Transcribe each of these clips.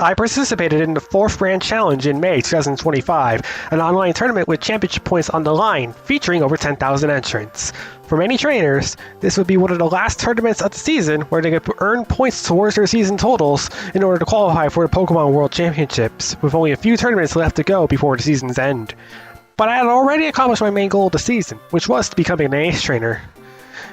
I participated in the 4th Grand Challenge in May 2025, an online tournament with championship points on the line, featuring over 10,000 entrants. For many trainers, this would be one of the last tournaments of the season where they could earn points towards their season totals in order to qualify for the Pokemon World Championships, with only a few tournaments left to go before the season's end. But I had already accomplished my main goal of the season, which was to becoming an ace trainer.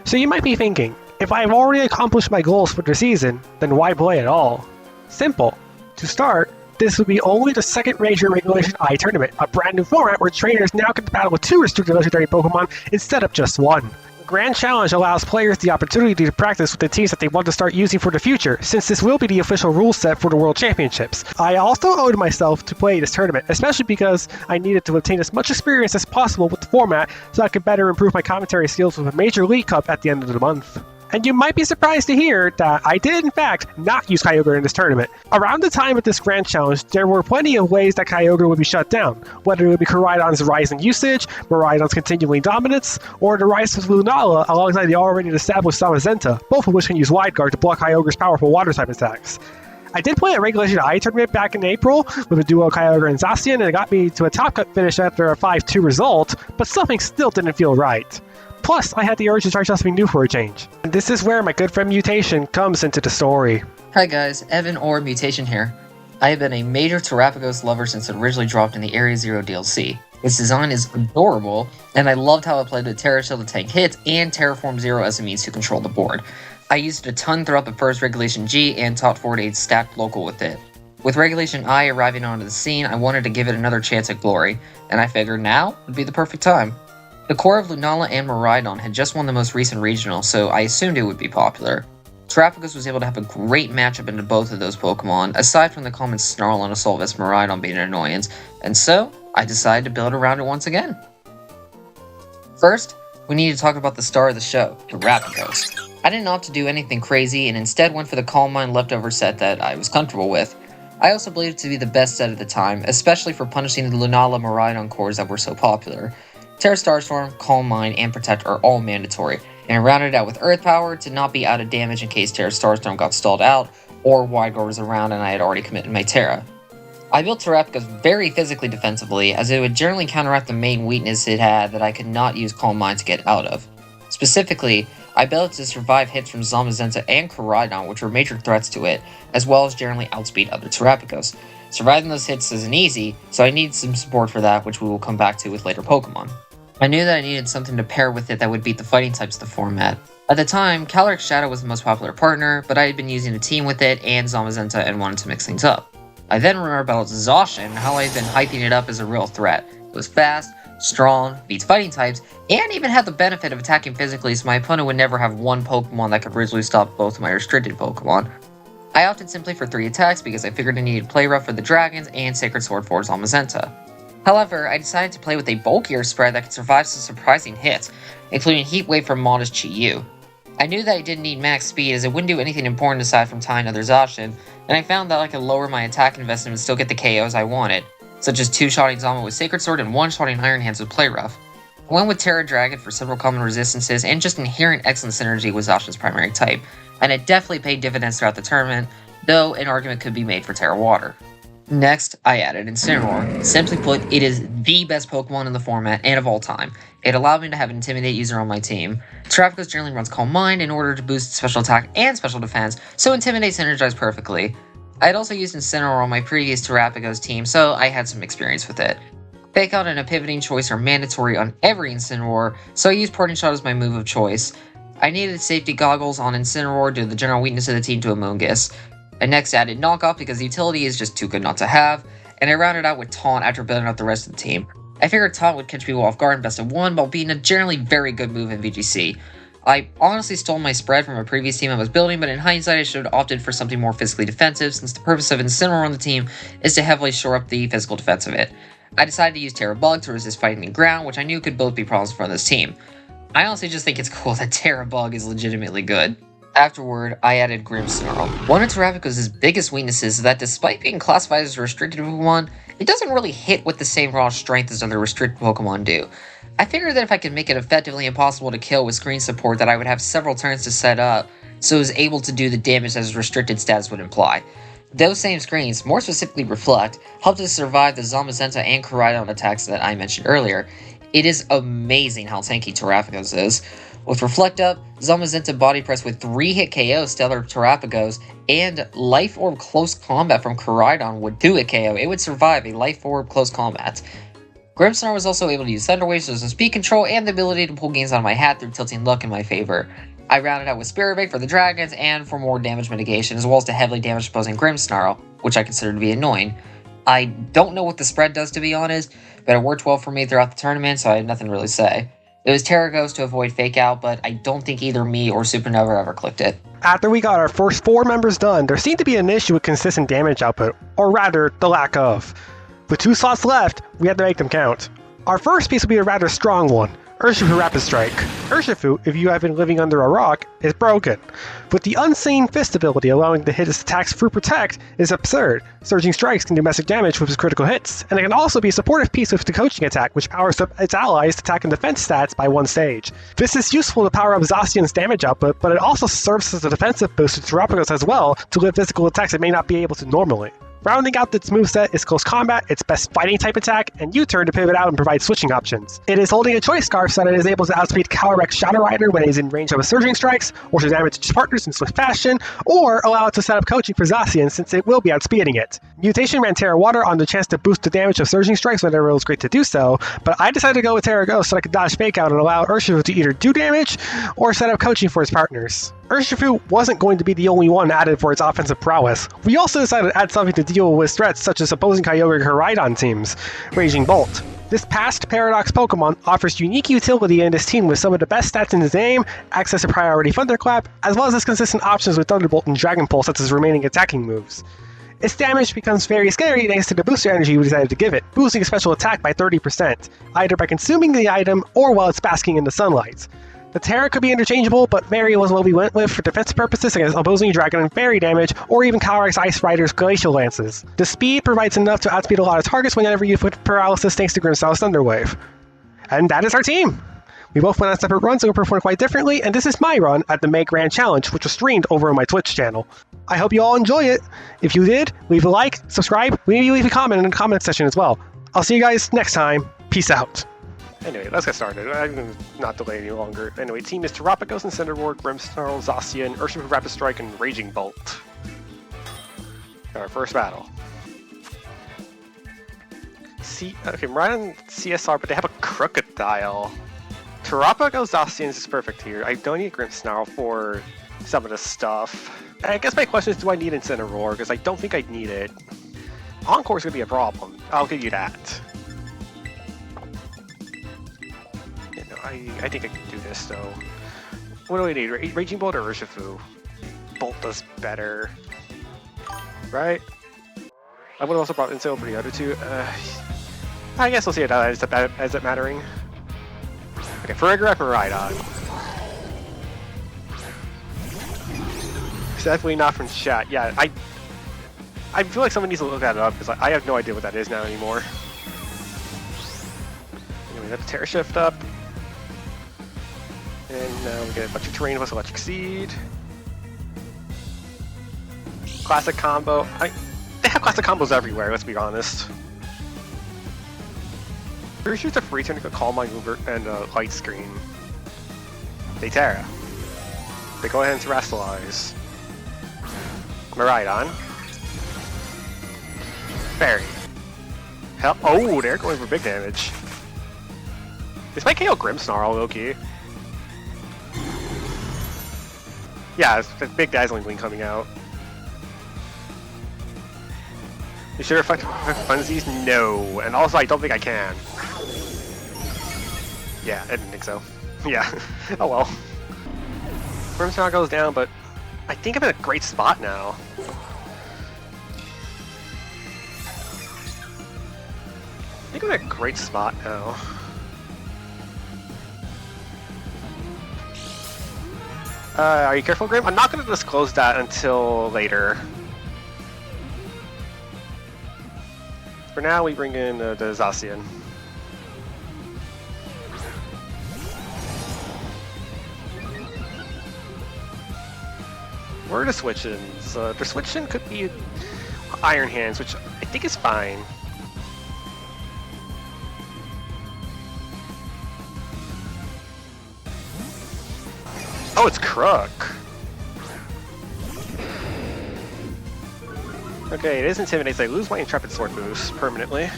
So you might be thinking, if I have already accomplished my goals for the season, then why play at all? Simple. To start, this would be only the second major Regulation I tournament, a brand new format where trainers now get to battle with 2 restricted legendary Pokemon instead of just 1. The Grand Challenge allows players the opportunity to practice with the teams that they want to start using for the future, since this will be the official rule set for the World Championships. I also owed myself to play this tournament, especially because I needed to obtain as much experience as possible with the format so I could better improve my commentary skills with a Major League Cup at the end of the month. And you might be surprised to hear that I did, in fact, not use Kyogre in this tournament. Around the time of this Grand Challenge, there were plenty of ways that Kyogre would be shut down, whether it would be Koraidon's rise in usage, Miraidon's continuing dominance, or the rise of Lunala alongside the already established Zamazenta, both of which can use Wide Guard to block Kyogre's powerful Water-type attacks. I did play a Regulation I tournament back in April with a duo Kyogre and Zacian, and it got me to a top cut finish after a 5-2 result, but something still didn't feel right. Plus, I had the urge to try something new for a change. And this is where my good friend Mewtation comes into the story. Hi guys, Evan or Mewtation here. I have been a major Terapagos lover since it originally dropped in the Area Zero DLC. Its design is adorable, and I loved how it played with Terra Shield to tank hits and Terraform Zero as a means to control the board. I used it a ton throughout the first Regulation G and taught forward a stacked local with it. With Regulation I arriving onto the scene, I wanted to give it another chance at glory, and I figured now would be the perfect time. The core of Lunala and Miraidon had just won the most recent regional, so I assumed it would be popular. Terapagos was able to have a great matchup into both of those Pokemon, aside from the common Snarl and Assault Vest Miraidon being an annoyance, and so I decided to build around it once again. First, we need to talk about the star of the show, Terapagos. I didn't opt to do anything crazy and instead went for the Calm Mind leftover set that I was comfortable with. I also believed it to be the best set at the time, especially for punishing the Lunala Miraidon cores that were so popular. Terra Starstorm, Calm Mind, and Protect are all mandatory, and I rounded out with Earth Power to not be out of damage in case Terra Starstorm got stalled out, or Wide Guard was around and I had already committed my Terra. I built Terapagos very physically defensively, as it would generally counteract the main weakness it had that I could not use Calm Mind to get out of. Specifically, I built it to survive hits from Zamazenta and Koraidon, which were major threats to it, as well as generally outspeed other Terapagos. Surviving those hits isn't easy, so I needed some support for that, which we will come back to with later Pokemon. I knew that I needed something to pair with it that would beat the fighting types of the format. At the time, Calyrex Shadow was the most popular partner, but I had been using a team with it and Zamazenta and wanted to mix things up. I then remembered about Zacian and how I had been hyping it up as a real threat. It was fast, strong, beats fighting types, and even had the benefit of attacking physically, so my opponent would never have one Pokemon that could visually stop both of my restricted Pokemon. I opted simply for 3 attacks because I figured I needed Play Rough for the Dragons and Sacred Sword for Zamazenta. However, I decided to play with a bulkier spread that could survive some surprising hits, including Heat Wave from Modest Chi-Yu. I knew that I didn't need max speed as it wouldn't do anything important aside from tying other Zacian, and I found that I could lower my attack investment and still get the KOs I wanted, such as 2-shotting Zama with Sacred Sword and 1-shotting Iron Hands with Play Rough. I went with Terra Dragon for several common resistances and just inherent excellent synergy with Zacian's primary type, and it definitely paid dividends throughout the tournament, though an argument could be made for Terra Water. Next, I added Incineroar. Simply put, it is the best Pokemon in the format and of all time. It allowed me to have an Intimidate user on my team. Terapagos generally runs Calm Mind in order to boost special attack and special defense, so Intimidate synergized perfectly. I had also used Incineroar on my previous Terapagos team, so I had some experience with it. Fake Out and a Pivoting Choice are mandatory on every Incineroar, so I used Parting Shot as my move of choice. I needed safety goggles on Incineroar due to the general weakness of the team to Amoonguss. I next added Knockoff because the utility is just too good not to have, and I rounded out with Taunt after building out the rest of the team. I figured Taunt would catch people off guard in best of 1 while being a generally very good move in VGC. I honestly stole my spread from a previous team I was building, but in hindsight I should have opted for something more physically defensive since the purpose of Incineroar on the team is to heavily shore up the physical defense of it. I decided to use Terra Bug to resist fighting the ground, which I knew could both be problems for this team. I honestly just think it's cool that Terra Bug is legitimately good. Afterward, I added Grimmsnarl. One of Terapagos' biggest weaknesses is that despite being classified as a restricted Pokemon, it doesn't really hit with the same raw strength as other restricted Pokemon do. I figured that if I could make it effectively impossible to kill with screen support that I would have several turns to set up, so it was able to do the damage that its restricted status would imply. Those same screens, more specifically Reflect, helped us survive the Zamazenta and Koraidon attacks that I mentioned earlier. It is amazing how tanky Terapagos is. With Reflect up, Zamazenta body press with 3-hit KO Stellar Terapagos, and Life Orb Close Combat from Koraidon would 2-hit KO. It would survive a Life Orb Close Combat. Grimmsnarl was also able to use Thunder Waves as a speed control and the ability to pull gains out of my hat through tilting luck in my favor. I rounded out with Spirit Bait for the dragons and for more damage mitigation, as well as to heavily damage opposing Grimmsnarl, which I consider to be annoying. I don't know what the spread does, to be honest, but it worked well for me throughout the tournament, so I have nothing to really say. It was Terapagos to avoid Fake Out, but I don't think either me or Supernova ever clicked it. After we got our first 4 members done, there seemed to be an issue with consistent damage output, or rather, the lack of. With 2 slots left, we had to make them count. Our first piece will be a rather strong one, Urshifu Rapid Strike. Urshifu, if you have been living under a rock, is broken. With the Unseen Fist ability allowing to hit his attacks through Protect is absurd. Surging Strikes can do massive damage with his critical hits, and it can also be a supportive piece with the Coaching Attack, which powers up its allies' attack and defense stats by 1 stage. This is useful to power up Zacian's damage output, but it also serves as a defensive boost to Terapagos as well to lift physical attacks it may not be able to normally. Rounding out its moveset is Close Combat, its best fighting type attack, and U-turn to pivot out and provide switching options. It is holding a Choice Scarf so that it is able to outspeed Calyrex Shadow Rider when it is in range of a Surging Strikes, or to damage its partners in swift fashion, or allow it to set up coaching for Zacian since it will be outspeeding it. Mewtation ran Terra Water on the chance to boost the damage of Surging Strikes whenever it was great to do so, but I decided to go with Terapagos so I could dodge Fake Out and allow Urshifu to either do damage or set up coaching for his partners. Urshifu wasn't going to be the only one added for its offensive prowess. We also decided to add something to deal with threats such as opposing Kyogre Koraidon teams, Raging Bolt. This past Paradox Pokemon offers unique utility in this team with some of the best stats in his name, access to Priority Thunderclap, as well as its consistent options with Thunderbolt and Dragon Pulse as his remaining attacking moves. Its damage becomes very scary thanks to the booster energy we decided to give it, boosting its special attack by 30%, either by consuming the item or while it's basking in the sunlight. The Terra could be interchangeable, but Fairy was what we went with for defensive purposes against opposing Dragon and Fairy damage, or even Calyrex Ice Rider's Glacial Lances. The speed provides enough to outspeed a lot of targets whenever you put paralysis thanks to Grimmsnarl's Thunder Wave. And that is our team! We both went on separate runs and performed quite differently, and this is my run at the May Grand Challenge, which was streamed over on my Twitch channel. I hope you all enjoy it. If you did, leave a like, subscribe, maybe leave a comment in the comment section as well. I'll see you guys next time. Peace out. Anyway, let's get started. I'm going to not delay any longer. Anyway, team is Terapagos and Cinderward, Grimmsnarl, Zacian, Urshifu Rapid Strike, and Raging Bolt. Our first battle. Okay, I'm right on CSR, but they have a Crocodile. Terapagos Zacian is perfect here. I don't need Grimmsnarl for some of this stuff. I guess my question is, do I need Incineroar? Because I don't think I need it. Encore is going to be a problem. I'll give you that. I think I can do this, though. What do we need? Raging Bolt or Urshifu? Bolt does better. Right? I would have also brought Incineroar for the other two. I guess we'll see it as it mattering. Okay, Farigiraf and Rhydon. It's definitely not from chat. Yeah, I feel like someone needs to look that up, because I have no idea what that is now anymore. Anyway, we got the Terra Shift up. And now we get a bunch of terrain plus Electric Seed. Classic combo. They have classic combos everywhere, let's be honest. Pretty sure it's a free turn to Calm Mind Mover and Light Screen. They Terra. They go ahead and Terrestrialize. Miraidon. Fairy. Hell, oh, they're going for big damage. This might KO Grimmsnarl, low-key. Yeah, it's a big Dazzling Gleam coming out. You should reflect Funsies? No. And also, I don't think I can. Yeah, I didn't think so. Yeah. Oh well. Grimmsnarl goes down, but I think I'm in a great spot now. I think I'm in a great spot now. Are you careful, Grim? I'm not going to disclose that until later. For now, we bring in the Zacian. Where are the switch-ins? The switch-in could be Iron Hands, which I think is fine. Oh, it's Crook. Okay, it is Intimidate, so I lose my Intrepid Sword boost permanently.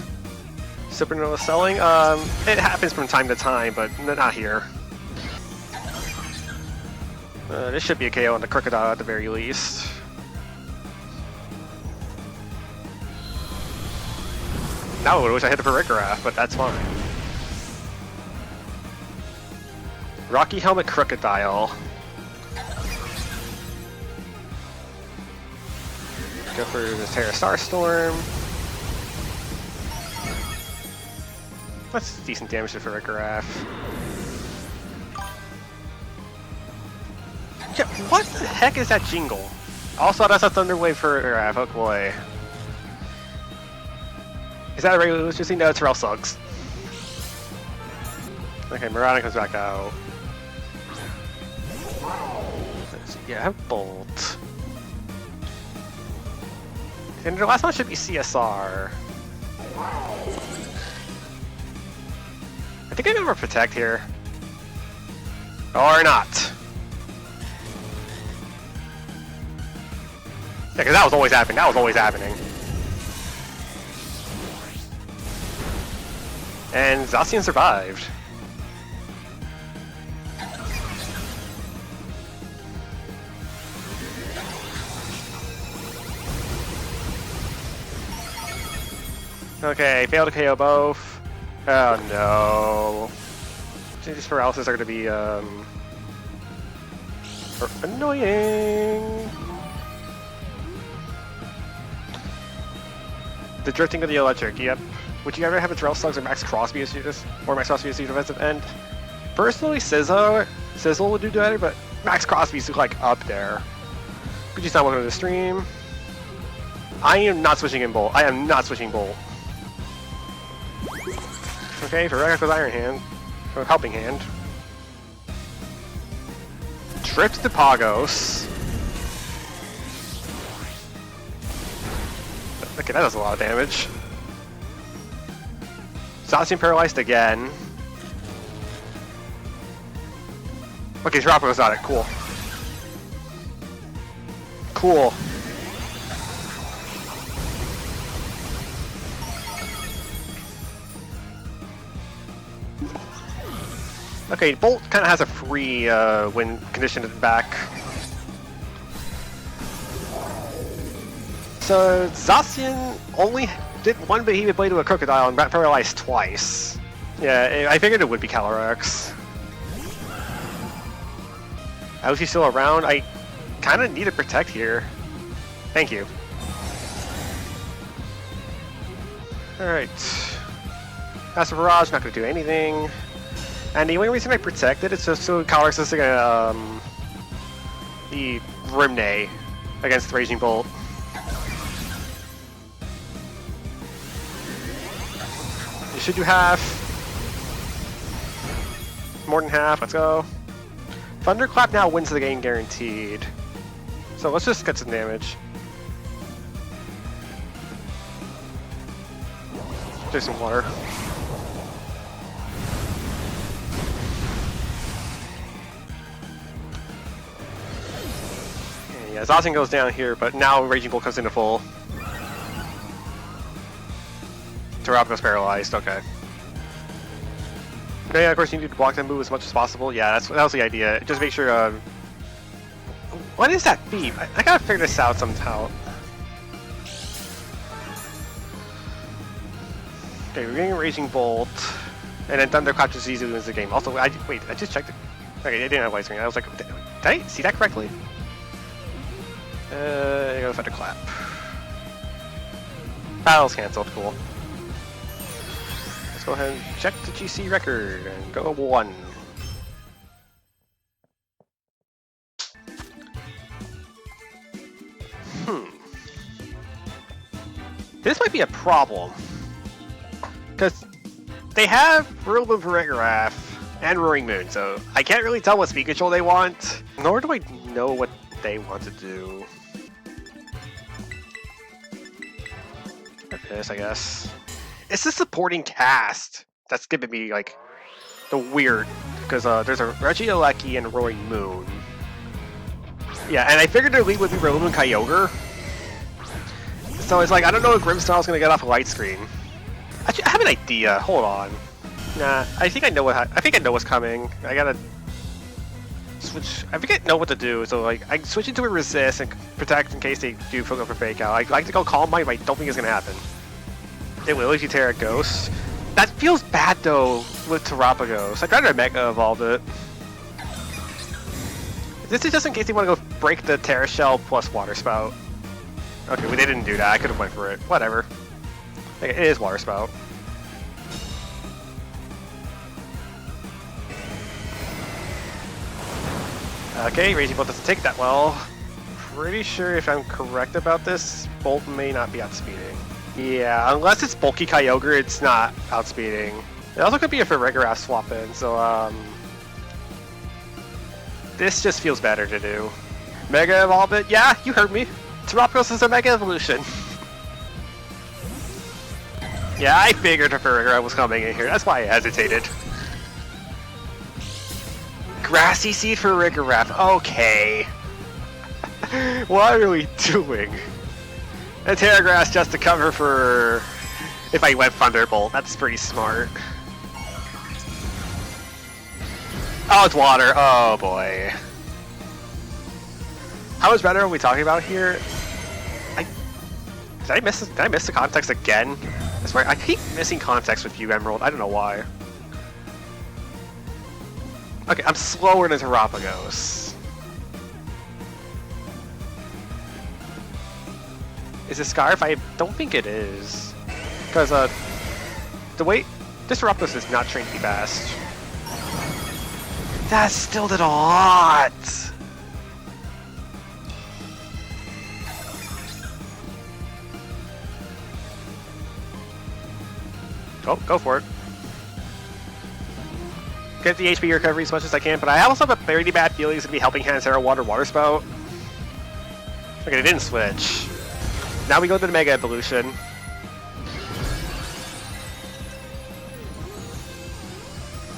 Supernova Selling, it happens from time to time, but not here. This should be a KO on the Crocodile at the very least. Now I wish I hit the Perigraph, but that's fine. Rocky Helmet Crocodile. Go for the Terra Starstorm. That's decent damage to Perigraph. Yeah, what the heck is that jingle? Also, that's a Thunderwave Perigraph, oh boy. Is that a regular Lucius? No, it's Relsugs. Okay, Mirana comes back out. Yeah, Bolt. And the last one should be CSR. I think I can Protect here. Or not. Yeah, because that was always happening. That was always happening. And Zacian survived. Okay, failed to KO both. Oh no. These paralysis are going to be annoying. The drifting of the electric, yep. Would you ever have a Drill Slugs or Max Crosby as your Max Crosby as your defensive end? Personally, Sizzle would do better, but Max Crosby's like up there. Could you stop welcome to the stream? I am not switching in Bolt. I am not switching Bolt. Okay, for Reckless Iron Hand, or Helping Hand. Trips to Pagos. Okay, that does a lot of damage. Zacian paralyzed again. Okay, Terapagos on it. Cool. Cool. Okay, Bolt kind of has a free win condition at the back. So Zacian only did one Behemoth Blade to a Crocodile and got paralyzed twice. Yeah, I figured it would be Calyrex. How is he still around? I kind of need to Protect here. Thank you. Alright. Passive Barrage, not going to do anything. And the only reason I Protect it is just so Calyrex is going to be Rimne against the Raging Bolt. You should do half. More than half, let's go. Thunderclap now wins the game guaranteed. So let's just get some damage. Do some water. And yeah, Zacian goes down here, but now Raging Bolt comes into full. Terapagos paralyzed, okay. Okay, yeah, of course you need to block that move as much as possible. Yeah, that was the idea. Just make sure, what is that beam? I gotta figure this out somehow. Okay, we're getting a Raging Bolt, and then Thunderclap just easily wins the game. Also, wait, I just checked it. Okay, I didn't have light screen. I was like, did I see that correctly? I go Thunderclap. Battle's cancelled, cool. Let's go ahead and check the GC record and go 1. This might be a problem. Because they have Whirlwind Perigraph and Roaring Moon, so I can't really tell what speed control they want, nor do I know what they want to do. this, I guess. It's the supporting cast that's giving me, like, the weird... Because there's a Regieleki and a Roaring Moon. Yeah, and I figured their lead would be Rillaboom and Kyogre. So it's like, I don't know if Grimmsnarl's gonna get off a light screen. Actually, I have an idea. Hold on. Nah, I think I know what's coming. I gotta switch. I think I know what to do. So like, I switch into a resist and protect in case they do go for fake out. I'd like to go Calm Mind, but I don't think it's gonna happen. It will if you Terapagos. That feels bad though with Terapagos. I'd rather Mega Evolve it. This is just in case they want to go break the Terra Shell plus Water Spout. Okay, well, they didn't do that. I could have went for it. Whatever. Okay, it is Water Spout. Okay, Raging Bolt doesn't take that well. Pretty sure if I'm correct about this, Bolt may not be outspeeding. Yeah, unless it's bulky Kyogre, it's not outspeeding. It also could be a Farigiraf swap in, so this just feels better to do. Mega Evolve it? Yeah, you heard me. Terapagos is a Mega Evolution. Yeah, I figured a Farigiraf was coming in here. That's why I hesitated. Grassy Seed for Farigiraf. Okay. What are we doing? And Terragrass just to cover for if I went Thunderbolt. That's pretty smart. Oh, it's water. Oh boy. How much better are we talking about here? Did I miss the context again? I swear I keep missing context with you, Emerald. I don't know why. Okay, I'm slower than Terapagos. Is it Scarf? I don't think it is. Because, the way... This Terapagos is not trained to be fast. That still did a lot! Oh, go for it. Get the HP recovery as much as I can, but I also have a very bad feeling it's going to be Helping Hand, Terra Water Spout. Okay, they didn't switch. Now we go to the Mega Evolution.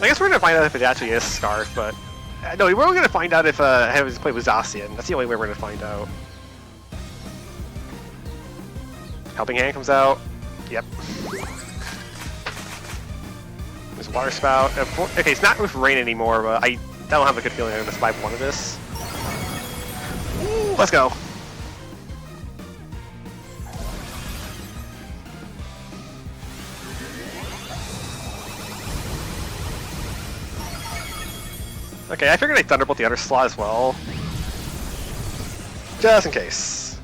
I guess we're going to find out if it actually is Scarf, but... no, we're only going to find out if it was played with Zacian. That's the only way we're going to find out. Helping Hand comes out. Yep. There's Water Spout. Okay, it's not with Rain anymore, but I don't have a good feeling I'm going to survive one of this. Ooh, let's go. Okay, I figured I'd Thunderbolt the other slot as well. Just in case.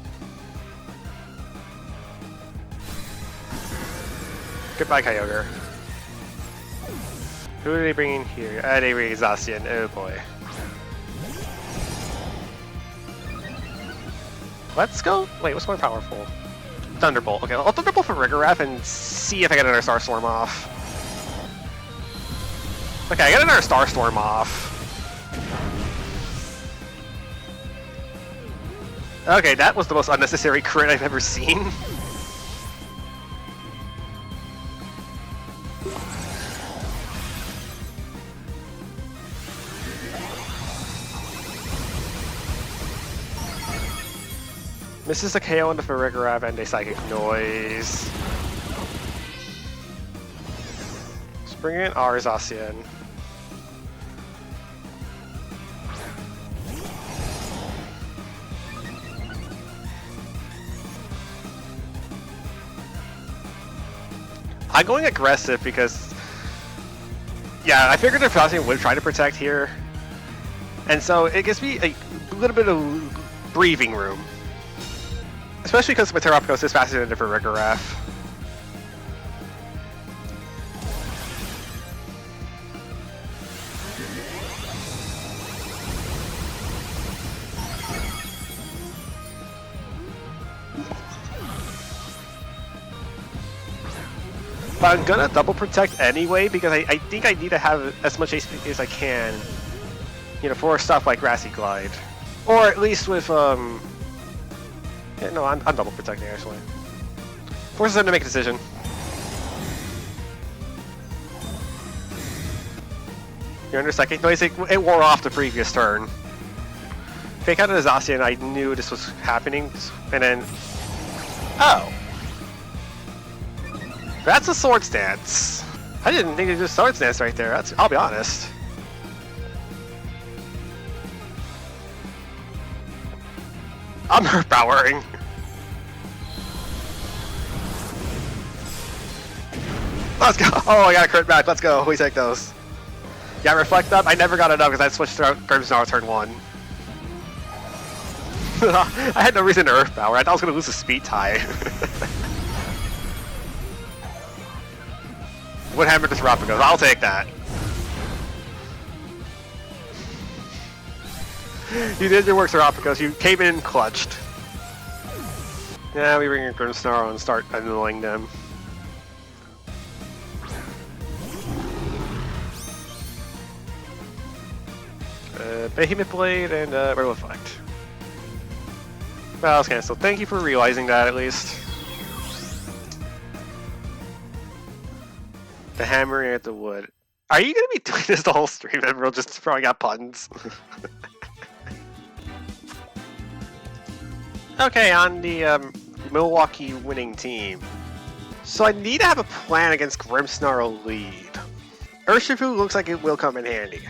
Goodbye, Kyogre. Who are they bringing here? They bring Zacian. Oh boy. Let's go. Wait, what's more powerful? Thunderbolt. Okay, I'll Thunderbolt for Farigiraf and see if I get another Starstorm off. Okay, I got another Starstorm off. Okay, that was the most unnecessary crit I've ever seen. Misses a KO into Farigiraf and a Psychic Noise. Let's bring in our Zacian. I'm going aggressive because, yeah, I figured if Zacian would try to protect here, and so it gives me a little bit of breathing room, especially because my Terapagos is faster than a Farigiraf. But I'm gonna double protect anyway because I think I need to have as much HP as I can, you know, for stuff like Grassy Glide, or at least with yeah, no, I'm double protecting actually. Forces him to make a decision. You're under second noise. It wore off the previous turn. Fake out of Zacian, I knew this was happening, and then... Oh! That's a sword stance. I didn't think it was a sword stance right there. I'll be honest. I'm overpowering. Let's go! Oh, I got a crit back. Let's go. We take those. Yeah, reflect up. I never got it up because I switched to Grimsnarl turn 1. I had no reason to Earth Power. I thought I was going to lose a speed tie. What hammer to Terapagos? I'll take that. You did your work, Terapagos. You came in clutched. Yeah, we bring in Grimsnarl and start annoying them. Behemoth Blade and Reflect. Well, it's cancelled. Thank you for realizing that, at least. The hammering at the wood. Are you gonna be doing this the whole stream, Emerald? Just throwing out puns? Okay, on the Milwaukee winning team. So I need to have a plan against Grimsnarl lead. Urshifu looks like it will come in handy.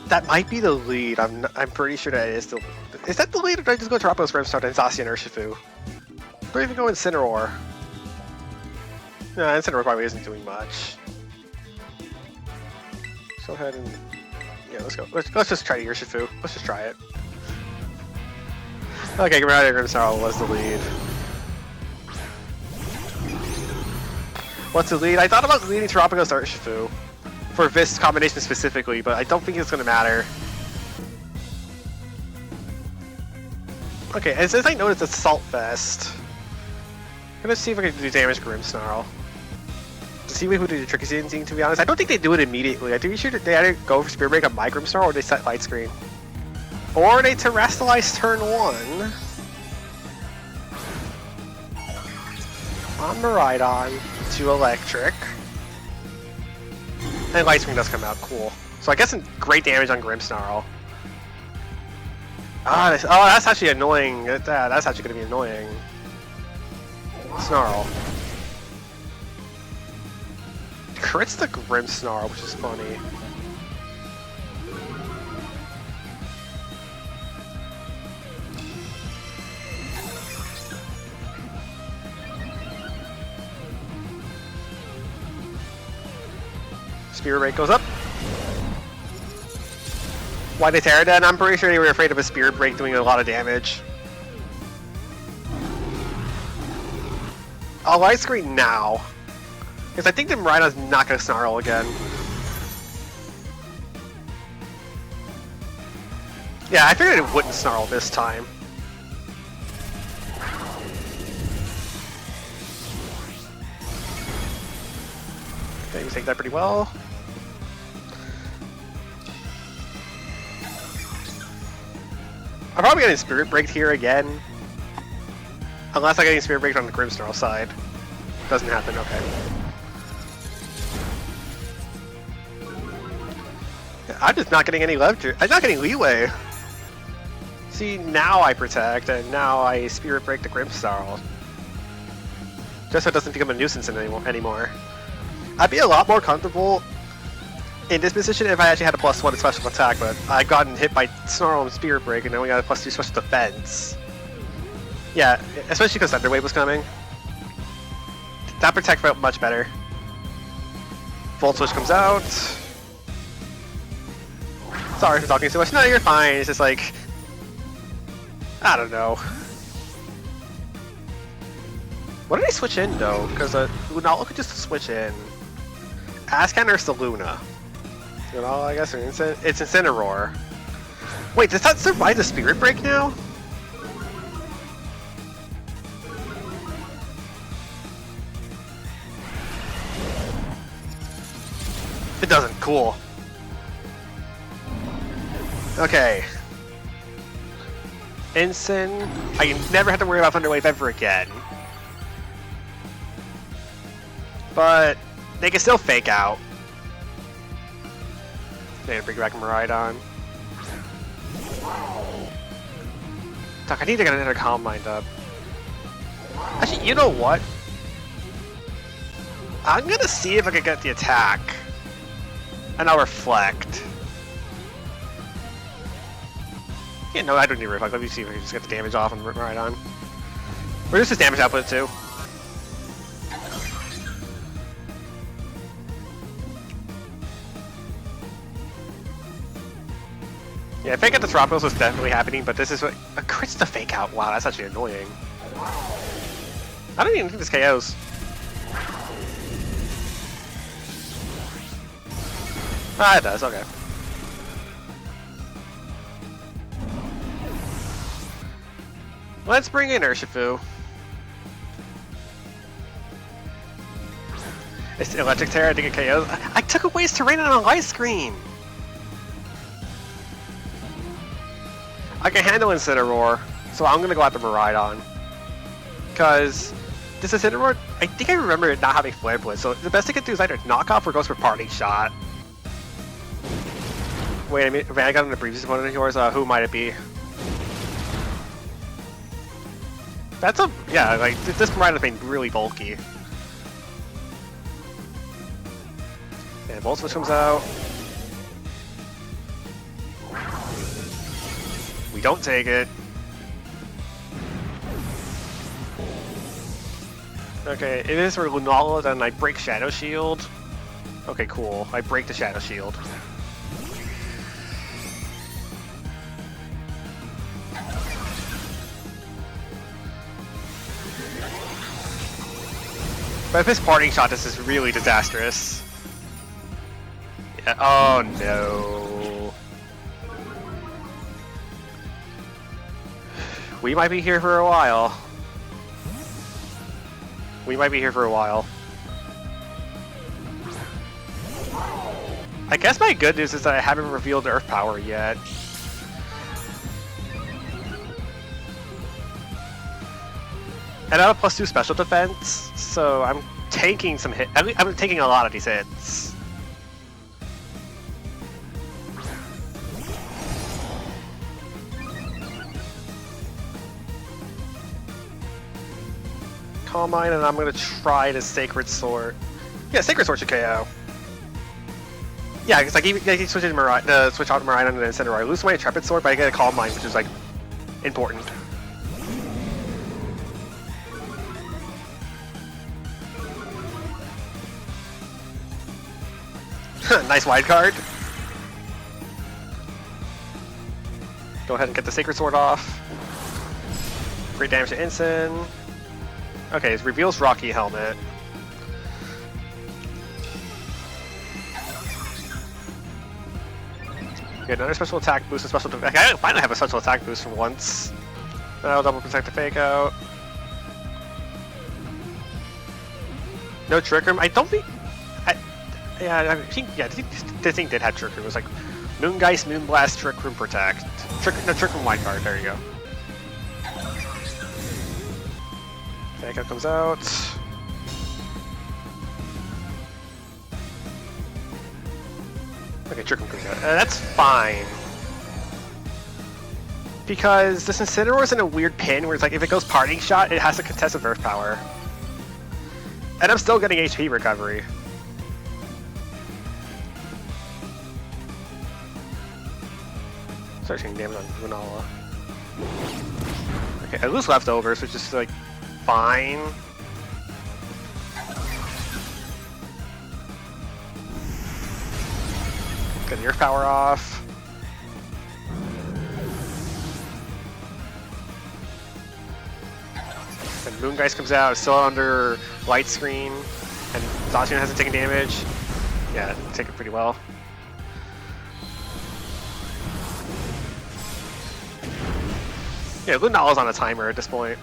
That might be the lead. I'm pretty sure that is the. Is that the lead, or did I just go Terapagos, Grimsnarl, and Zacian, Urshifu? Or even go Incineroar? No, Incineroar probably isn't doing much. Let's go ahead and yeah, let's go. Let's just try Urshifu. Let's just try it. Okay, Grimsnarl was the lead. What's the lead? I thought about leading Terapagos to Urshifu for this combination specifically, but I don't think it's going to matter. Okay, as I noticed, it's Assault Vest. I'm gonna see if I can do damage to Grimsnarl. To see who do the tricky thing, to be honest. I don't think they do it immediately. I think they either go for Spirit Break on my Grimsnarl or they set Light Screen. Or they Terrestrialize turn 1 on Miraidon to Electric. And Light Screen does come out, cool. So I guess some great damage on Grimsnarl. That's actually annoying. That's actually going to be annoying. Snarl. Crits the Grimsnarl, which is funny. Spirit Break goes up. Why they Terradon? I'm pretty sure they were afraid of a Spirit Break doing a lot of damage. I'll Light Screen now. Because I think the Miraidon's not going to Snarl again. Yeah, I figured it wouldn't Snarl this time. Okay, we take that pretty well. I'm probably getting Spirit Break here again. Unless I get Spirit Break on the Grimsnarl side. Doesn't happen, okay. I'm just not getting any leverage. I'm not getting leeway. See, now I protect, and now I Spirit Break the Grimsnarl. Just so it doesn't become a nuisance anymore. I'd be a lot more comfortable in this position if I actually had a +1 special attack, but I've gotten hit by Snarl and Spirit Break, and then we got a +2 special defense. Yeah, especially because Thunderwave was coming. That protect felt much better. Volt Switch comes out. Sorry for talking so much. No, you're fine. It's just like... I don't know. What did I switch in, though? Because Lunala could just switch in. Ascan or Saluna? You know, I guess it's Incineroar. Wait, does that survive the Spirit Break now? It doesn't. Cool. Ensign. I never have to worry about Thunderwave ever again. But they can still fake out. They bring back Miraidon. Fuck, I need to get another Calm Mind up. Actually, you know what? I'm gonna see if I can get the attack. And I'll reflect. Yeah, no, I don't need reflect. Let me see if I can just get the damage off and Miraidon. Reduce his damage output too. Yeah, fake out the Terapagos was definitely happening, but this is what a crit's the fake out. Wow, that's actually annoying. I don't even think this KOs. Ah, it does. Okay. Let's bring in Urshifu. It's Electric Terror. I think it KOs. I took away his terrain on a light screen. I can handle Incineroar, so I'm gonna go after Miraidon. Because this Incineroar, I think I remember it not having Flare Blitz, so the best I can do is either knock off or goes for Parting Shot. Wait, I mean, I got on a previous opponent of yours. Who might it be? That's a yeah. Like this Miraidon's been really bulky. And Volt Switch comes out. We don't take it. Okay, if it is for Lunala, then I break Shadow Shield. Okay, cool. I break the Shadow Shield. But if it's Parting Shot, this is really disastrous. Yeah, oh no. We might be here for a while. We might be here for a while. I guess my good news is that I haven't revealed Earth Power yet. And I have a +2 special defense, so I'm taking some hit. I'm taking a lot of these hits. Calm Mind, and I'm gonna try the Sacred Sword. Yeah, Sacred Sword should KO. Yeah, because like he switches switch out to Miraidon and then Incineroar. I lose my Intrepid Sword, but I get a Calm Mind, which is like important. Nice wide card. Go ahead and get the Sacred Sword off. Great damage to Ensign. Okay, it reveals Rocky Helmet. Get another special attack boost and special defense. I finally have a special attack boost for once. I'll double protect the fake out. No Trick Room. I don't think. Yeah, I think this thing did have Trick Room. It was like Moongeist, Moonblast, Trick Room, Protect. Trick Room wide card. There you go. Fake out comes out. Okay, Trick Room comes out. That's fine. Because this Incineroar is in a weird pin where it's like if it goes Parting Shot, it has to contest with Earth Power. And I'm still getting HP recovery. Start taking damage on Lunala. Okay, I lose leftovers, which is like fine. Get the Earth Power off. And Moongeist comes out, still under light screen, and Zacian hasn't taken damage. Yeah, take it pretty well. Yeah, Lunala's on a timer at this point.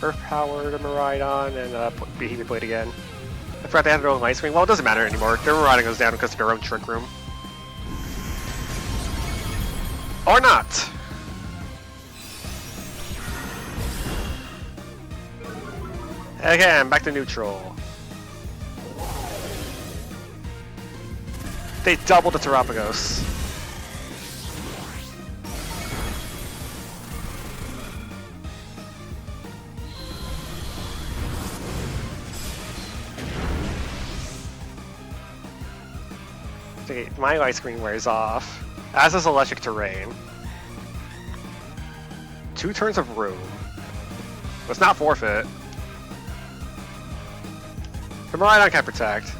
Earth Power to Miraidon and Behemoth Blade again. I forgot they had their own light screen. Well, it doesn't matter anymore. Their Miraidon goes down because of their own Trick Room. Or not! Again, back to neutral. They doubled the Terapagos. Okay, my light screen wears off. As does electric terrain. 2 turns of room. Let's not forfeit. The Miraidon can't protect.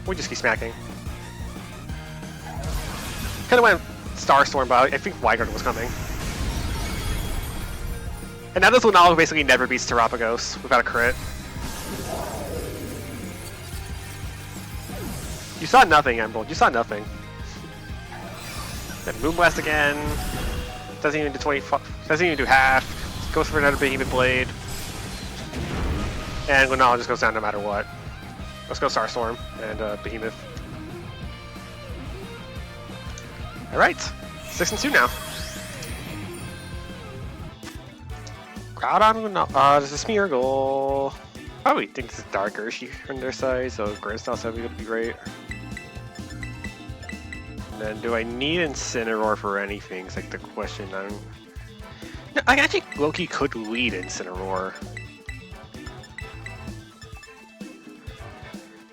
We just keep smacking. Kinda went Starstorm, but I think Wyguard was coming. And now this Lunala basically never beats Terapagos without a crit. You saw nothing, Emerald. You saw nothing. Then Moonblast again. Doesn't even do 20. Doesn't even do half. Goes for another Behemoth Blade. And Lunala just goes down no matter what. Let's go Starstorm and Behemoth. Alright. 6-2 now. Groudon, there's a Smeargle. Probably thinks it's Dark Urshi on their side, so Grand Style 7 would be great. And then, do I need Incineroar for anything? It's like the question. No, I actually Loki could lead Incineroar.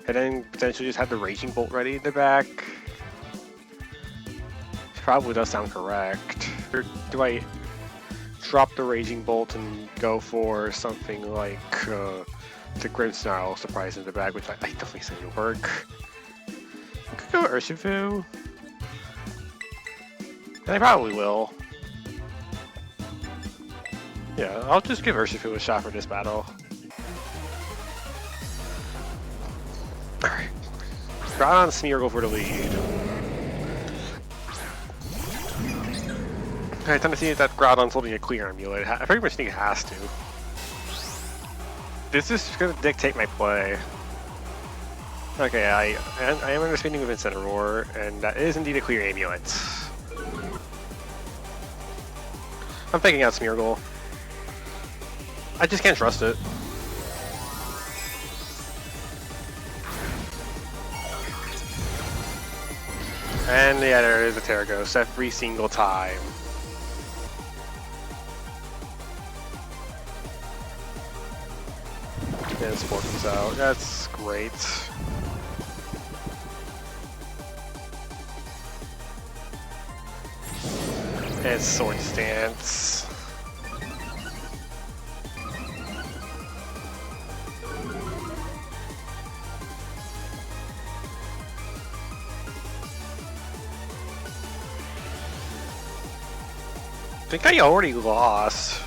And then potentially just have the Raging Bolt ready in the back. Probably does sound correct. Or do I drop the Raging Bolt and go for something like the Grimmsnarl surprise in the back, which I definitely think would work. I could go Urshifu. And I probably will. Yeah, I'll just give Urshifu a shot for this battle. Alright. Groudon Smeargle for the lead. Alright, time to see if that Groudon's holding a clear amulet. I pretty much think it has to. This is going to dictate my play. Okay, I am underspending with Incineroar, and that is indeed a clear amulet. I'm picking out Smeargle. I just can't trust it. And yeah, there is a Terapagos every single time. And Spore comes out. That's great. And Sword Stance. I think I already lost.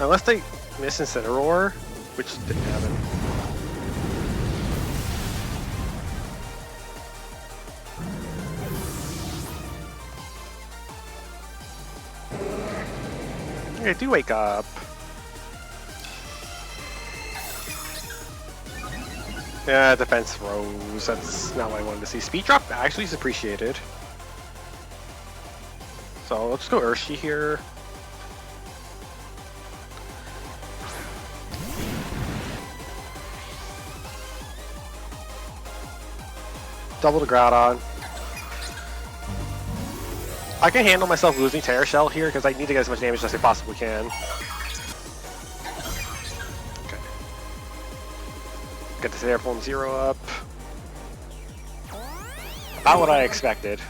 Unless they miss Incineroar, which didn't happen. Okay, do wake up. Yeah, defense rose. That's not what I wanted to see. Speed drop actually is appreciated. So let's go Urshi here. Double the Groudon. I can handle myself losing Terra Shell here because I need to get as much damage as I possibly can. Okay. Get the Terraform 0 up. About what I expected.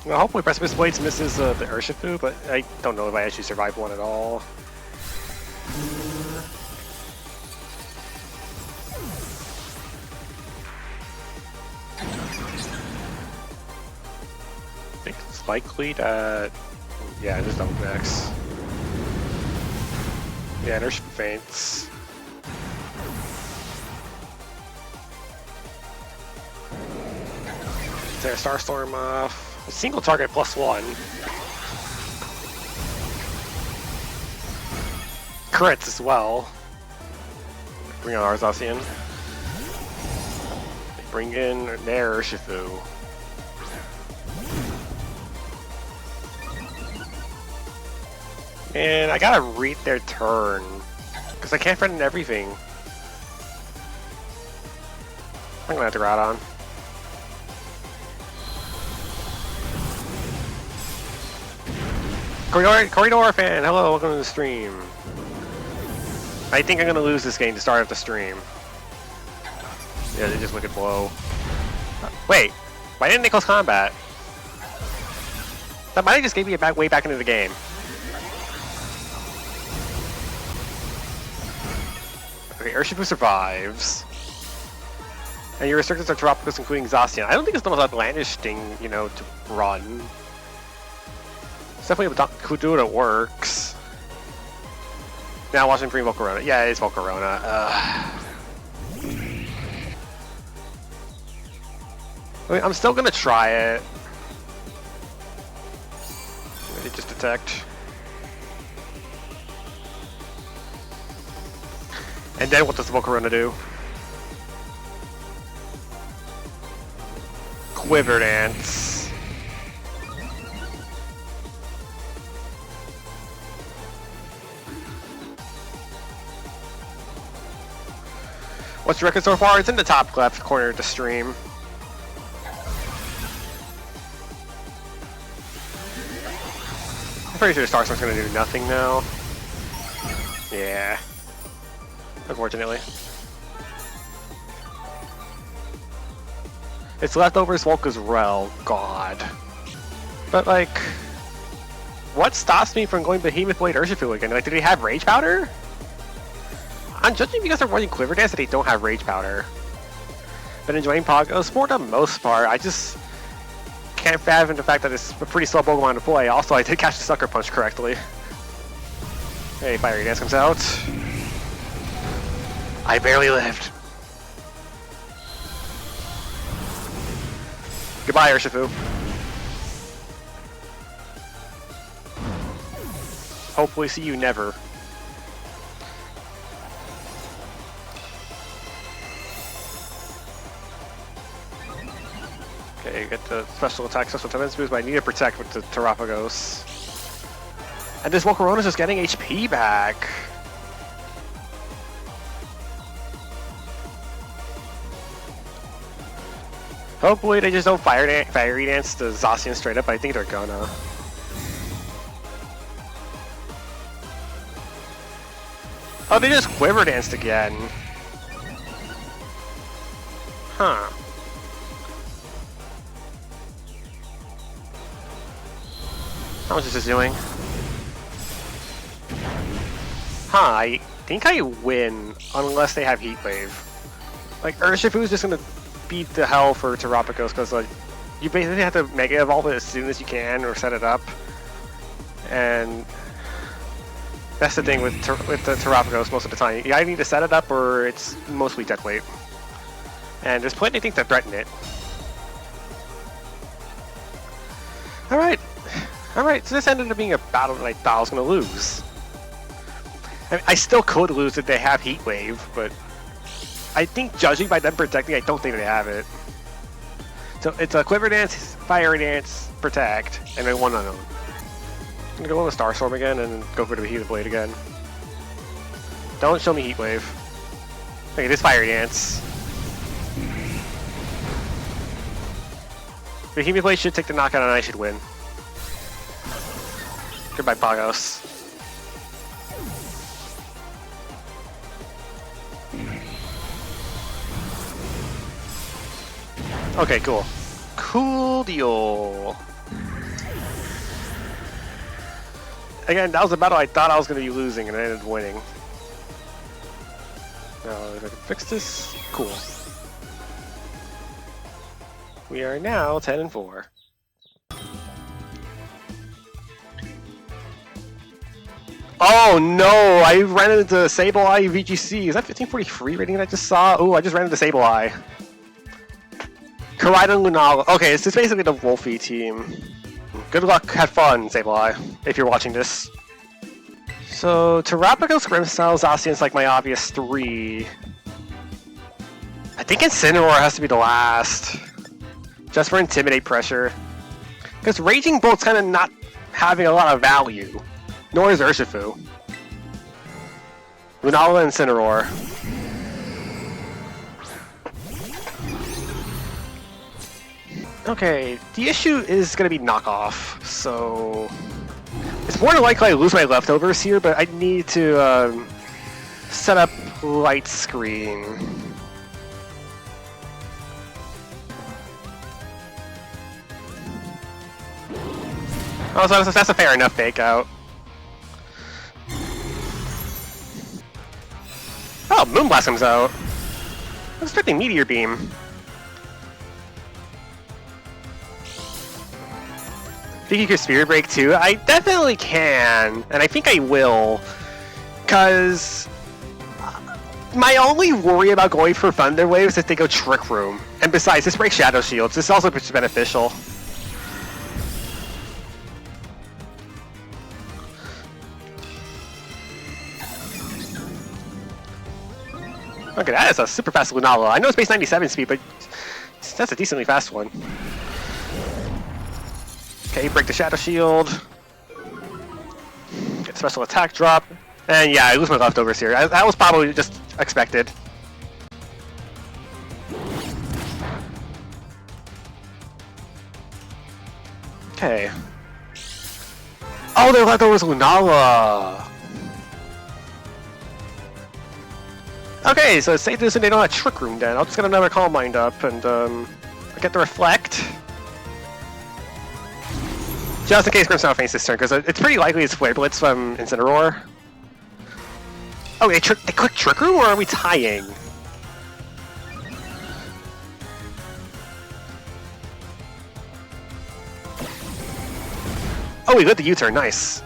Well, hopefully Precipice Blades misses the Urshifu, but I don't know if I actually survived one at all. I think Spike Lead at... yeah, just double decks. Yeah, Urshifu faints. There, Starstorm off. A single target +1. crits as well. Bring on our Zacian. Bring in their Shifu. And I gotta read their turn. Because I can't threaten everything. I'm gonna have to Groudon. Corridor fan, hello, welcome to the stream. I think I'm gonna lose this game to start up the stream. Yeah, they just look at blow. Wait, why didn't they close combat? That might have just gave me a way back into the game. Okay, Urshifu survives. And your restricted are Terapagos, including Zacian. I don't think it's the most outlandish thing, you know, to run. It's definitely a Kudu that works. Now watching free Volcarona. Yeah, it is Volcarona. I mean, I'm still gonna try it. Maybe just detect. And then what does the Volcarona do? Quiver Dance. What's your record so far? It's in the top left corner of the stream. I'm pretty sure Star Storm's gonna do nothing now. Yeah. Unfortunately. It's leftovers Volca's Rel. God. But like, what stops me from going Behemoth Blade Urshifu again? Like, do they have Rage Powder? I'm judging because they're running Quiver Dance that they don't have Rage Powder. Been enjoying Pogos for the most part. I just can't fathom the fact that it's a pretty slow Pokemon to play. Also, I did catch the Sucker Punch correctly. Hey, Fiery Dance comes out. I barely lived. Goodbye, Urshifu. Hopefully see you never. Okay, get the special attack, special defense boost, but I need to protect with the Terapagos. And this Volcarona's just getting HP back. Hopefully they just don't Fiery Dance the Zacian straight up, but I think they're gonna. Oh, they just Quiver Danced again. Huh. How much is this doing? Huh, I think I win unless they have Heat Wave. Like, Urshifu's just gonna beat the hell for Terapagos because like, you basically have to Mega Evolve it as soon as you can or set it up. And that's the thing with the Terapagos most of the time. You either need to set it up or it's mostly dead weight. And there's plenty of things that threaten it. Alright, so this ended up being a battle that I thought I was going to lose. I mean, I still could lose if they have Heat Wave, but I think judging by them protecting, I don't think they have it. So it's a Quiver Dance, Fire Dance, Protect, and then one unknown. I'm going to go with Star Storm again and go for the Heat Blade again. Don't show me Heat Wave. Okay, this Fire Dance. The Heat Blade should take the knockout and I should win. Goodbye, Pagos. Okay, cool. Cool deal. Again, that was a battle I thought I was going to be losing and I ended up winning. Now, if I can fix this, cool. We are now 10-4. Oh no! I ran into Sableye VGC. Is that 1543 rating that I just saw? Oh, I just ran into Sableye. Koraidon Lunala. Okay, this is basically the Wolfie team. Good luck, have fun, Sableye, if you're watching this. So, Terapagos, Grimmstyle, Zacian is like my obvious 3. I think Incineroar has to be the last. Just for Intimidate pressure. Because Raging Bolt's kind of not having a lot of value. Nor is Urshifu. Lunala and Incineroar. Okay, the issue is going to be knockoff, so... It's more than likely I lose my leftovers here, but I need to set up light screen. Oh, so that's a fair enough fake out. Oh, Moonblast comes out. I was expecting Meteor Beam. Think you could Spirit Break too? I definitely can, and I think I will. Cause my only worry about going for Thunder Wave is if they go Trick Room. And besides, this breaks Shadow Shields. This is also beneficial. Okay, that is a super fast Lunala. I know it's base 97 speed, but that's a decently fast one. Okay, break the Shadow Shield. Get special attack drop. And yeah, I lose my leftovers here. That was probably just expected. Okay. Oh, their leftovers Lunala! Okay, so it's safe to assume they don't have Trick Room then. I'll just get another Calm Mind up and I get the Reflect. Just in case Grimmsnarl faints this turn, because it's pretty likely it's Flare Blitz from Incineroar. Oh, they click Trick Room, or are we tying? Oh, we lit the U-turn, nice.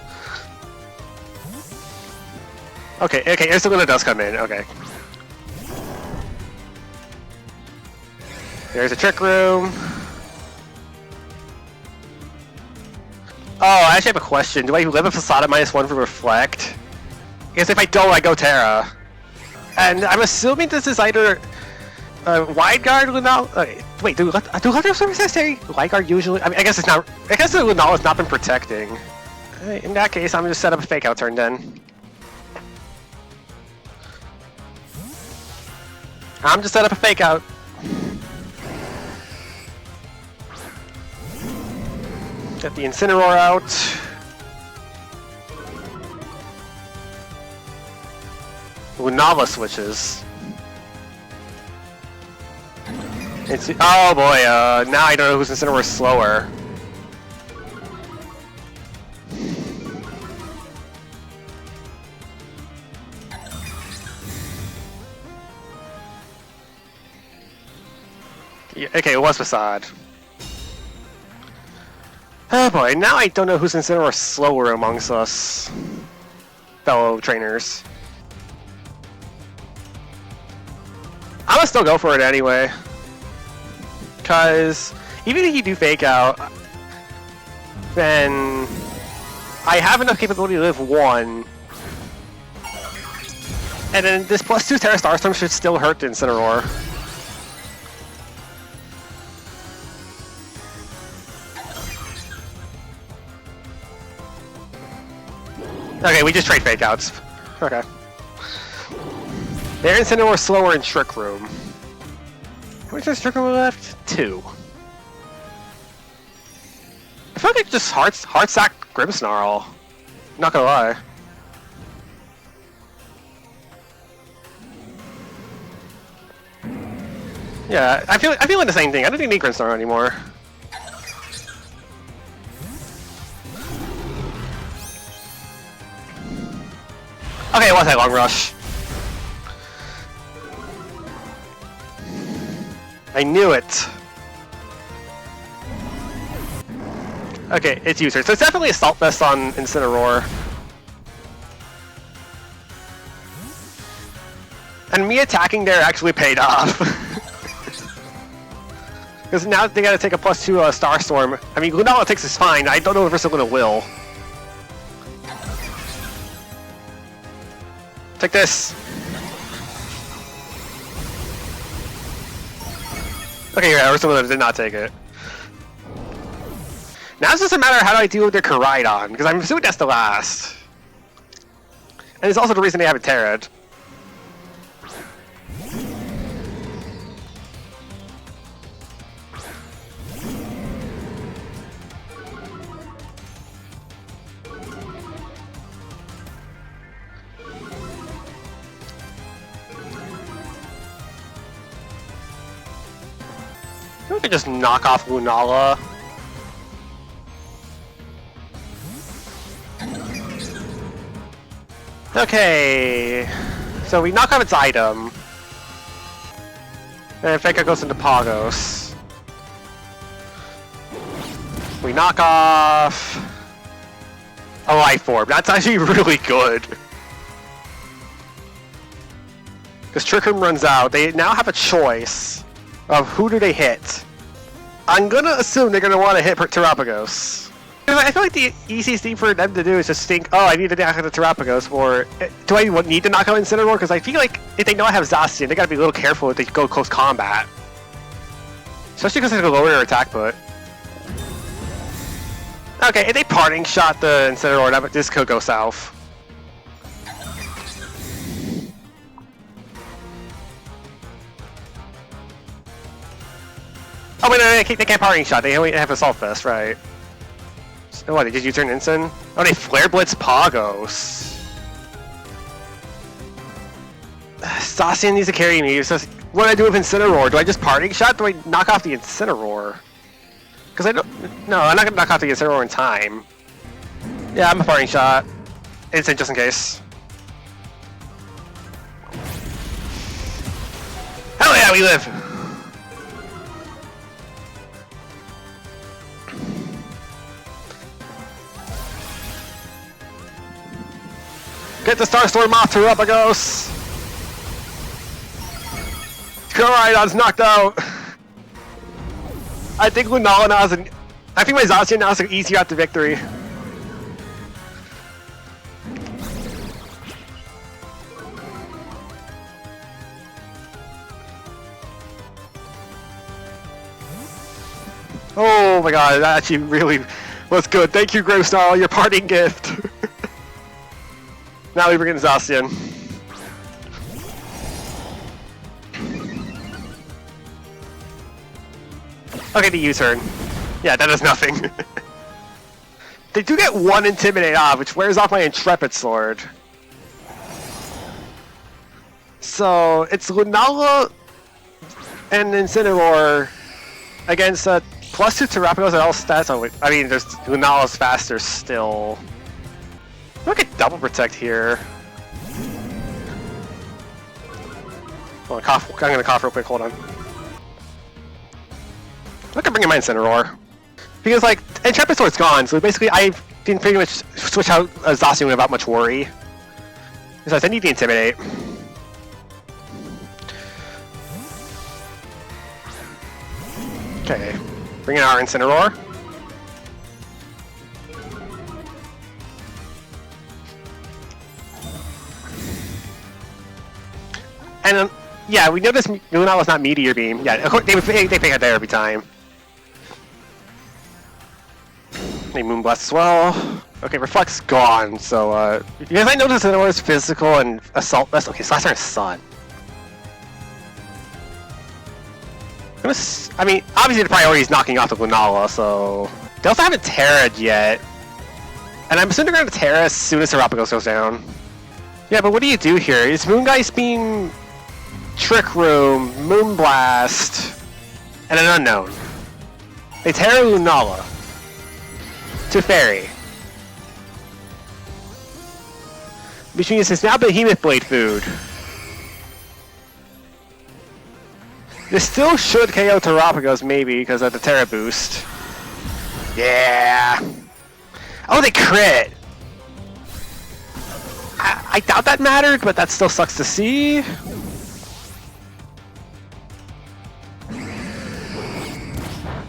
Okay, Ursaluna does come in, okay. There's a Trick Room. Oh, I actually have a question. Do I live a Facade at -1 for Reflect? Because if I don't, I go Terra. And I'm assuming this is either Wide Guard Lunala. Okay, wait, do Leftovers Service say Wide Guard usually? I mean, I guess it's not. I guess the Lunala's not been protecting. In that case, I'm gonna just set up a Fake Out turn then. I'm just set up a Fake Out. Get the Incineroar out. Lunala switches. Oh boy, now I don't know who's Incineroar slower. Yeah, okay, it was Facade. Oh boy, now I don't know who's Incineroar slower amongst us fellow trainers. I'm gonna still go for it anyway. Cause even if you do Fake Out, then I have enough capability to live 1. And then this +2 Terra Starstorm should still hurt the Incineroar. Okay, we just trade Fake Outs. Okay. Their Incineroar slower in Trick Room. How much does Trick Room left? 2. I feel like I just hard sack Grimmsnarl. Not gonna lie. Yeah, I feel like the same thing. I don't think I need Grimmsnarl anymore. Okay, it was that long rush. I knew it. Okay, it's user. So it's definitely Assault Vest on Incineroar. And me attacking there actually paid off. Because now they gotta take a +2 Starstorm. I mean, Lunala takes is fine. I don't know if Ursaluna will. Take this. Okay, yeah, or someone that did not take it. Now it's just a matter of how do I deal with their Koraidon, because I'm assuming that's the last. And it's also the reason they haven't Terra'd. We could just knock off Lunala. Okay, so we knock off its item. And Feka goes into Pagos. We knock off a life orb. That's actually really good. Because Trick Room runs out. They now have a choice of who do they hit. I'm gonna assume they're gonna want to hit Terapagos. I feel like the easiest thing for them to do is just think, oh, I need to knock out the Terapagos, or do I need to knock out Incineroar? Because I feel like if they know I have Zacian, they gotta be a little careful if they go close combat. Especially because they can lower their attack put. Okay, if they parting shot the Incineroar, this could go south. Oh wait, no, they can't parting shot. They only have Assault Vest, right? So what? Did you turn Ensign? Oh, they Flare Blitz Pagos. Zacian needs to carry me. So what do I do with Incineroar? Do I just parting shot? Do I knock off the Incineroar? Because I don't. No, I'm not gonna knock off the Incineroar in time. Yeah, I'm a parting shot. Instant just in case. Hell yeah, we live! Get the Starstorm off Terapagos! Koraidon's knocked out! I think Lunala now has an... I think my Zacian now has an easy route to victory. Oh my god, that actually really was good. Thank you, Gravesnarl, your parting gift! Now we bring in Zacian. Okay, the U-turn. Yeah, that does nothing. They do get one Intimidate off, which wears off my Intrepid Sword. So, it's Lunala and Incineroar against +2 Terapagos at all stats. Oh, wait, I mean, there's Lunala's faster still. Look at double protect here. Hold on, cough. I'm gonna cough real quick. Hold on. Look at bringing my Incineroar because like Intrepid Sword's gone, so basically I can pretty much switch out Zacian without much worry. Besides, I need the Intimidate. Okay, bring in our Incineroar. And yeah, we know this Lunala was not Meteor Beam. Yeah, of course they pick it there every time. They Moonblast as well. Okay, Reflect's gone. So you guys might notice that it was physical and Assault Vest. Okay, so last turn is Sun. I mean, obviously the priority is knocking off the Lunala, so they also haven't Terra'd yet. And I'm assuming they're gonna Terra as soon as Terapagos goes down. Yeah, but what do you do here? Is Moongeist being Trick Room, Moonblast, and an unknown? They Terra Lunala to Fairy, which means it's now Behemoth Blade food. This still should KO Terapagos maybe because of the Terra boost. Yeah. Oh, they crit. I doubt that mattered, but that still sucks to see.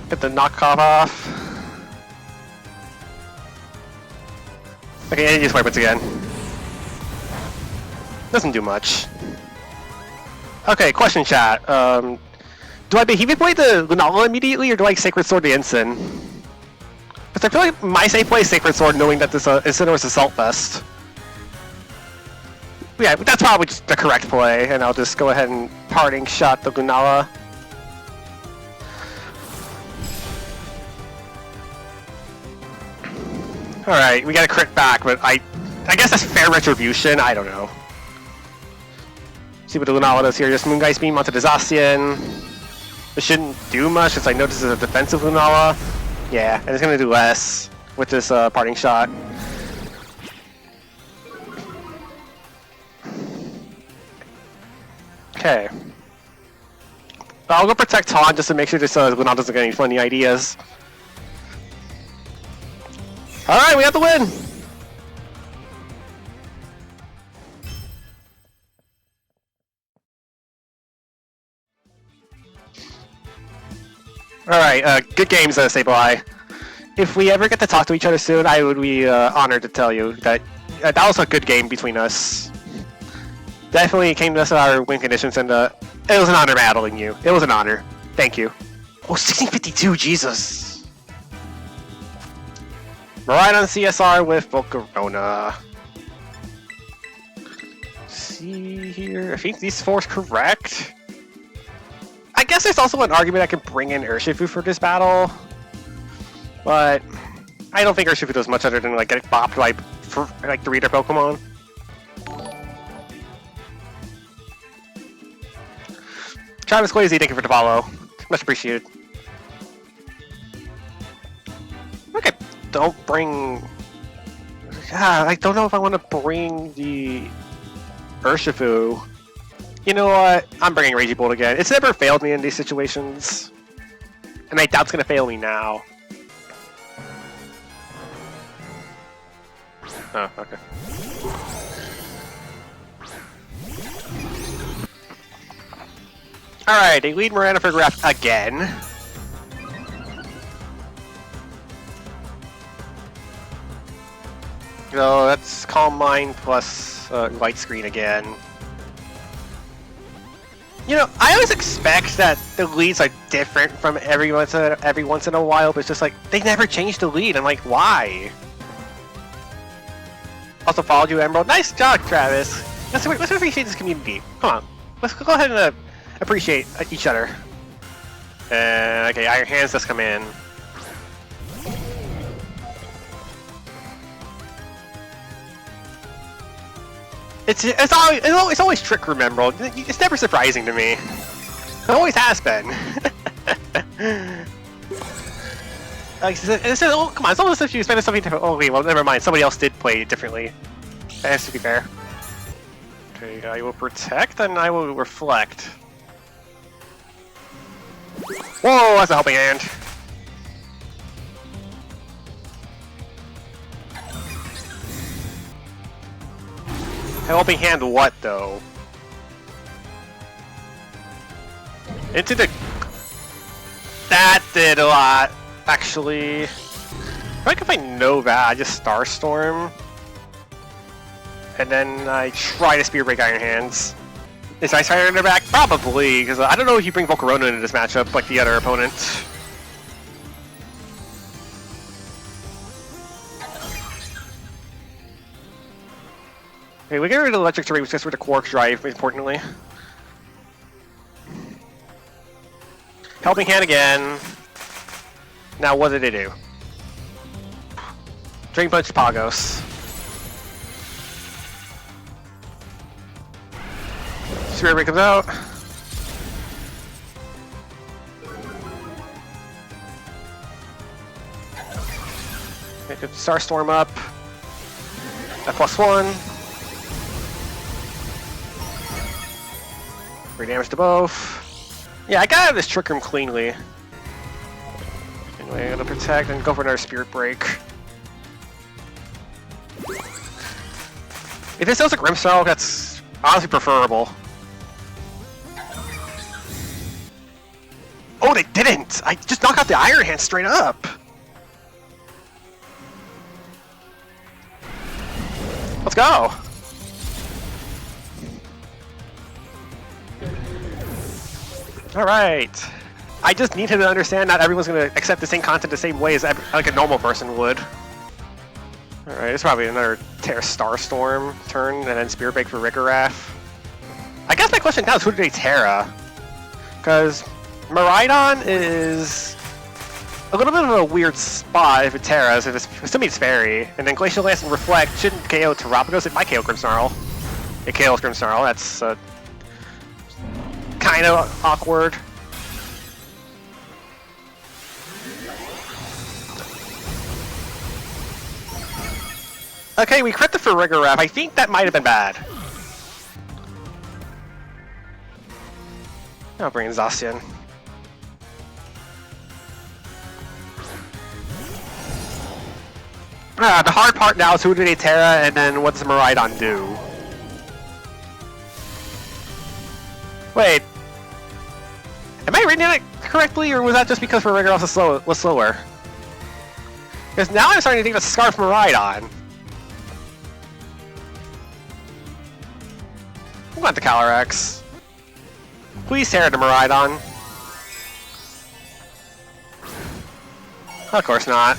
Get the knockoff off. Okay, and just wipe it again. Doesn't do much. Okay, question chat. Do I Behemoth Blade the Lunala immediately, or do I Sacred Sword the Ensign? Because I feel like my safe play is Sacred Sword, knowing that this Incineroar's Assault Vest. Yeah, that's probably just the correct play, and I'll just go ahead and Parting Shot the Lunala. Alright, we got a crit back, but I guess that's fair retribution, I don't know. See what the Lunala does here, just Moongeist Beam onto the Zacian. It shouldn't do much, since I know this is a defensive Lunala. Yeah, and it's gonna do less with this Parting Shot. Okay. I'll go protect Tawn just to make sure this Lunala doesn't get any funny ideas. Alright, we have the win! Alright, good games, Sableye. If we ever get to talk to each other soon, I would be honored to tell you that that was a good game between us. Definitely came to us at our win conditions, and it was an honor battling you. It was an honor. Thank you. Oh, 1652, Jesus! Right on CSR with Volcarona. See here, I think these four is correct. I guess there's also an argument I can bring in Urshifu for this battle, but I don't think Urshifu does much other than like get bopped by the reader Pokemon. Travis Quazy, thank you for the follow. Much appreciated. Okay, don't bring. I don't know if I want to bring the Urshifu. You know what? I'm bringing Raging Bolt again. It's never failed me in these situations, and I doubt it's gonna fail me now. Oh, okay. Alright, they lead Miranda for Graph again. So that's Calm Mind plus Light Screen again. You know, I always expect that the leads are different from every once in a while, but it's just like, they never change the lead. I'm like, why? Also followed you, Emerald. Nice job, Travis. Let's appreciate this community. Come on. Let's go ahead and appreciate each other. Okay, Iron Hands does come in. It's always Trick Room Emerald. It's never surprising to me. It always has been. Like, oh, come on, it's almost if you spend something different. Oh wait, well never mind. Somebody else did play it differently. That has to be fair. Okay, I will protect and I will reflect. Whoa, that's a helping hand. Helping hand what though? Into the. That did a lot, actually. Like if I know that, I just Starstorm. And then I try to Spear Break Iron Hands. Is Ice Rider in their back? Probably, because I don't know if you bring Volcarona into this matchup like the other opponent. Okay, we get rid of the Electric Terrain, which gets rid of Quark Drive, importantly. Helping Hand again. Now, what did it do? Drain Punch Pagos. Spirit Break comes out. Okay, Starstorm up. At +1. 3 damage to both. Yeah, I got out of this Trick Room cleanly. Anyway, I'm gonna protect and go for another Spirit Break. If this does a Grimmsnarl, that's honestly preferable. Oh, they didn't! I just knocked out the Iron Hand straight up! Let's go! Alright. I just need him to understand not everyone's going to accept the same content the same way as like a normal person would. Alright, it's probably another Starstorm turn and then Spear Break for Rigorath. I guess my question now is who do they Terra? Because Miraidon is a little bit of a weird spot if it Terras, if it's assuming it's Fairy. And then Glacial Lance and Reflect shouldn't KO Terapagos, it might KO Grimmsnarl. It KOs Grimmsnarl, that's kind of awkward. Okay, we crit the Rigorath. I think that might have been bad. I'll bring in Zacian. The hard part now is who do they Terra, and then what does Miraidon do? Wait. Am I reading it correctly, or was that just because Rigorath was slower? Because now I'm starting to think of Scarf Miraidon. I'm going to Calyrex. Please Terra to Miraidon. Of course not.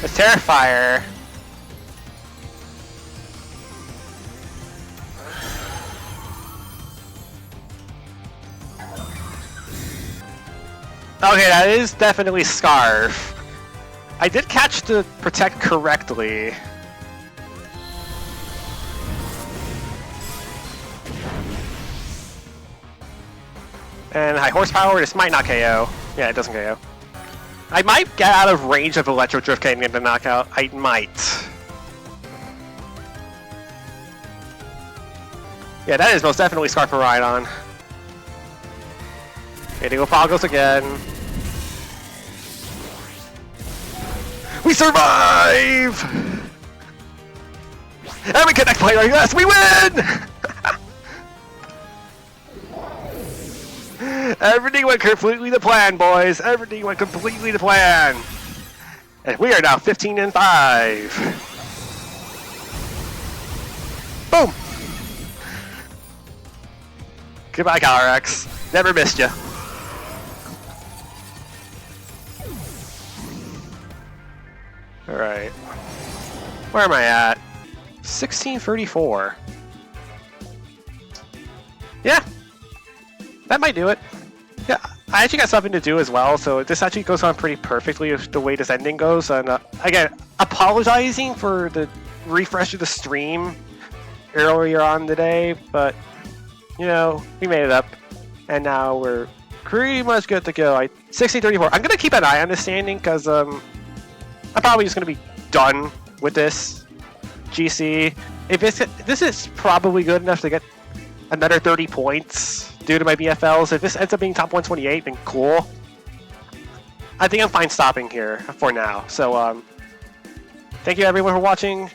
It's Terrifier. Okay, that is definitely Scarf. I did catch the Protect correctly. And high horsepower, this might not KO. Yeah, it doesn't KO. I might get out of range of Electro Drift getting into knockout. I might. Yeah, that is most definitely Scarf Miraidon. Okay, they go Pagos again. We survive! And we connect player, yes, we win! Everything went completely to plan, boys. Everything went completely to plan. And we are now 15-5. Boom! Goodbye, Calyrex. Never missed you. Alright. Where am I at? 1634. Yeah. That might do it. Yeah, I actually got something to do as well, so this actually goes on pretty perfectly with the way this ending goes. And again, apologizing for the refresh of the stream earlier on today, but you know, we made it up, and now we're pretty much good to go. 1634. I'm gonna keep an eye on this standing because I'm probably just gonna be done with this GC. If this is probably good enough to get another 30 points due to my BFLs. If this ends up being top 128, then cool. I think I'm fine stopping here for now. So, thank you everyone for watching.